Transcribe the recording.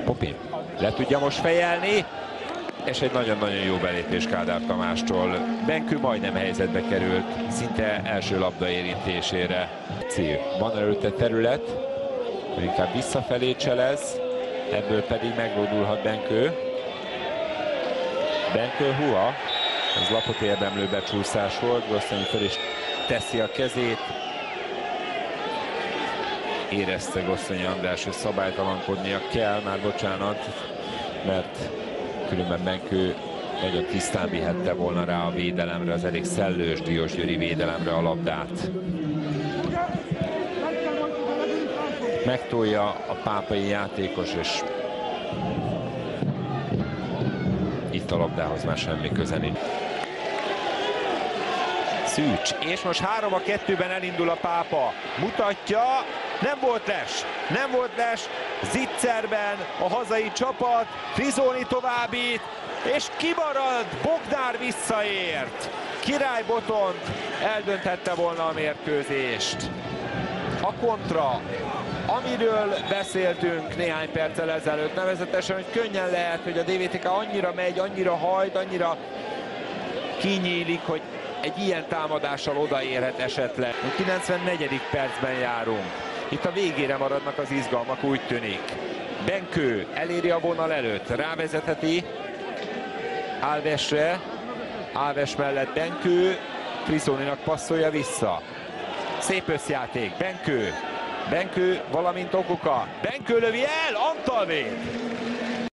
Popin le tudja most fejelni, és egy nagyon-nagyon jó belépés Kádár Tamástól. Benkő majdnem helyzetbe került, szinte első labda érintésére. Van előtte terület, inkább visszafelé cselez, ebből pedig meglódulhat Benkő. Benkő hua, ez lapot érdemlő becsúszás volt, Gosszonyi fel is teszi a kezét. Érezte Gosszonyi András, hogy szabálytalankodnia kell, már bocsánat, mert különben Benkő nagyon tisztán vihette volna rá a védelemre, az elég szellős Diósgyőri védelemre a labdát. Megtolja a pápai játékos, és itt a labdához már semmi köze nincs. Szűcs, és most 3-2-ben elindul a Pápa. Mutatja, nem volt les, Zitzerben a hazai csapat, Frizoni továbbít, és kimarad, Bogdár visszaért. Király Botond eldönthette volna a mérkőzést. A kontra, amiről beszéltünk néhány perccel ezelőtt, nevezetesen, hogy könnyen lehet, hogy a DVTK annyira megy, annyira hajt, annyira kinyílik, hogy egy ilyen támadással odaérhet esetleg. A 94. percben járunk. Itt a végére maradnak az izgalmak, úgy tűnik. Benkő eléri a vonal előtt, rávezetheti Alvesre. Alves mellett Benkő, Frizoninak passzolja vissza. Szép összjáték, Benkő, valamint Okuka. Benkő lövi el, Antal véd.